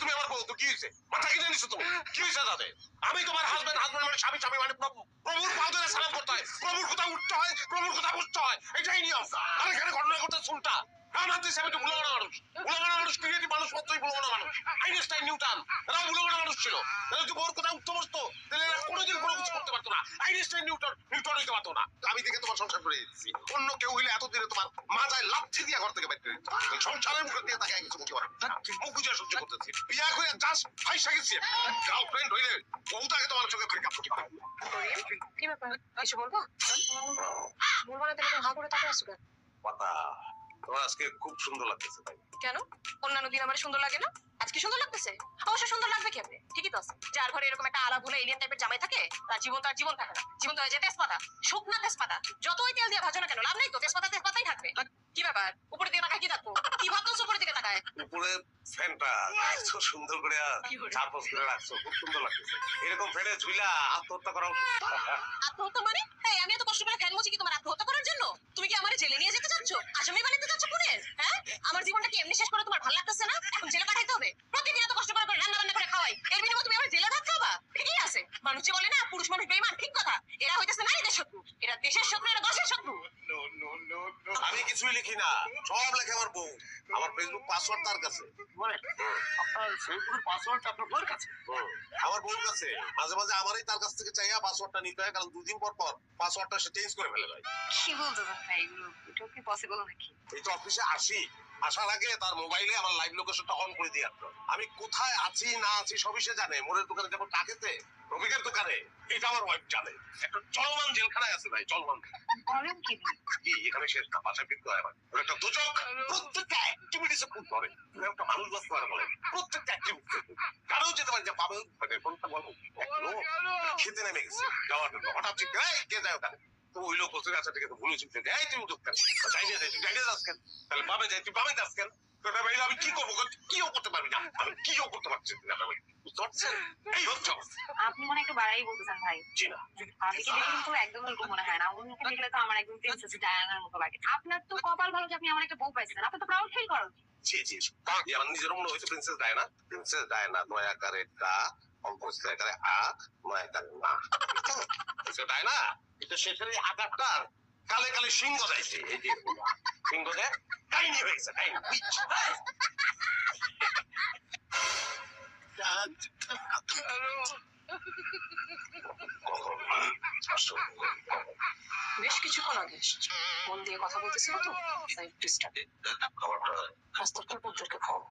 তুমি আমার বউ তো কি হয়েছে? মাথা কিনে নিছো তুমি? কি হয়েছে তাতে? আমি তোমার হাজবেন্ড মানে স্বামী মানে প্রভুর পা ধরে সালাম করতে হয়, প্রভুর কথা উঠতে হয়, প্রভুর কথা বুঝতে হয়, এটাই নিয়ম। আর এখানে ঘটনা করতে শুনটা আমার দেশে আমি তো বুলোমানা মানুষ, বুলোমানা মানুষ ক্রিয়েটিভ মানুষ মাত্রই বুলোমানা মানুষ। আইনস্টাইন নিউটন এরাও বুলোমানা মানুষ ছিল। এরা যদি ওর কথা উঠতে বসতো তাহলে এরা কোনোদিন কোনো কিছু করতে পারতো না। আইনস্টাইন নিউটন হইতে পারতো না। আমি থেকে তোমার সংসার করে দিচ্ছি, অন্য কেউ হইলে এতদিনে তোমার মাথায় লাথি দিয়ে ঘর থেকে বের করে দিত। সংসারের মুখে দিয়ে তাকে কিছু মুখে মুখ বুঝে সহ্য করতেছি। বিয়া করে জাস্ট ফাইসা গেছি। গার্লফ্রেন্ড হইলে বউটাকে তোমার চোখে ব্রেকআপ করতে পারে। কি ব্যাপার, কিছু বলবো? বলবো না তাহলে হা করে তাকিয়ে আসো কেন? পাতা তোমার আজকে খুব সুন্দর লাগতেছে তাই। কেন? অন্যান্য দিন আমার সুন্দর লাগে না, আজকে সুন্দর লাগতেছে? অবশ্য সুন্দর লাগবে কেমনে? ঠিকই তো আছে, যার ঘরে এরকম একটা আলা ভুলে এলিয়েন টাইপের জামাই থাকে তার জীবন থাকে না। জীবন তো হয়ে যায় তেজপাতা, শুকনা তেজপাতা। যতই তেল দিয়ে ভাজো না কেন লাভ নেই তো, তেজপাতাই থাকবে। কি ব্যাপার, উপরে দিকে তাকায় কি থাকবো? কি ভাবছো উপরের দিকে তাকায়? উপরে ফ্যানটা এত সুন্দর করে চারপাশ করে রাখছো, খুব সুন্দর লাগতেছে। এরকম ফ্যানে ঝুলা আত্মহত্যা করা উচিত। আত্মহত্যা মানে? আমি এত কষ্ট করে ফ্যান মুছি কি তোমার আত্মহত্যা করার জন্য? তুমি কি আমার জেলে নিয়ে যেতে চাচ্ছ, আসামি বানাতে চাচ্ছ পুলিশ? হ্যাঁ, আমার জীবনটা কি এমনি শেষ করে তোমার ভালো লাগতেছে না? এখন জেলে পাঠাইতে হবে? প্রতিদিন এত কষ্ট করে রান্না বান্না করে খাওয়াই, এর বিনিময়ে তুমি আমার জেলে ভাত খাওয়া? ঠিকই আছে, মানুষ যে বলে না পুরুষ মানুষ বেঈমান, ঠিক কথা। এরা হইতেছে নারীদের শত্রু, এরা দেশের শত্রু, এরা দেশের শত্রু। আমি কিছুই লিখি না, সব লেখে আমার বউ। আমার ফেসবুক পাসওয়ার্ড তার কাছে। মানে আপনার ফেসবুকের পাসওয়ার্ড আপনার বউয়ের কাছে? আমার বউর কাছে। মাঝে মাঝে আমারই তার কাছ থেকে চাইয়া পাসওয়ার্ডটা নিতে হয়, কারণ দুদিন পর পর পাসওয়ার্ডটা সে চেঞ্জ করে ফেলে ভাই। কি বলতেছেন ভাই, এগুলো এটা কি পসিবল নাকি? এই তো অফিসে আসার আগে তার মোবাইলে আমার লাইভ লোকেশনটা অন করে দিয়ে আসতো। আমি কোথায় আছি না আছি সবই সে জানে। মোড়ের দোকানে যেমন টাকেতে, রবিকের দোকানে, এটা আমার ওয়াইফ জানে। একটা চলমান জেলখানায় আছে ভাই, চলমান। বলেন কি? কি এখানে শেষ না, পাশে ফিরতে হয় আমার। একটা দুচক প্রত্যেকটা অ্যাক্টিভিটিসে খুব ধরে। তুমি একটা মানুষ বাঁচতে পারে বলে প্রত্যেকটা অ্যাক্টিভিটি কারো যেতে পারে যে পাবে মানে কোনটা বলবো। খেতে নেমে গেছে যাওয়ার জন্য, হঠাৎ ঠিক কে যায় ওখানে। তো ওই লোক বসে আছে, ঠিক আছে ভুলে চুপতে এই তুই উঠুক কেন, যাইলে যাস কেন, তাহলে পাবে যাই তুই পাবে যাস কেন। তোটা ভাই আমি কি করবো, কিও করতে পারবি না, আমি কিও করতে পারছি না ভাই। বুঝতে পারছেন? এই হচ্ছে অবস্থা। আপনি মনে একটু বাড়াই বলতেছেন ভাই। জি না, আজকে দেখে কিন্তু একদম এরকম মনে হয় না। অন্যকে দেখলে তো আমার একদম প্রিন্সেস ডায়ানার মতো লাগে। আপনার তো কপাল ভালো যে আপনি আমার একটা বউ পাইছেন, আপনি তো প্রাউড ফিল করেন। জি জি আমার নিজের মনে হয়েছে প্রিন্সেস ডায়না। প্রিন্সেস ডায়না নয় আকারে কা, অল্পস্ত আকারে আ, নয় আকারে না। প্রিন্সেস ডায়না এটা শেষের এই আকারটা কালে কালে সিংহ যাইছে। এই যে সিংহ দেয় কাহিনী হয়ে গেছে, কাহিনী। বেশ কিছুক্ষণ আগে এসেছে, মন দিয়ে কথা বলতেছিল তো তাই ডিস্টার্ব। খাবারটা রাস্তার পর পুত্রকে খাওয়াবো।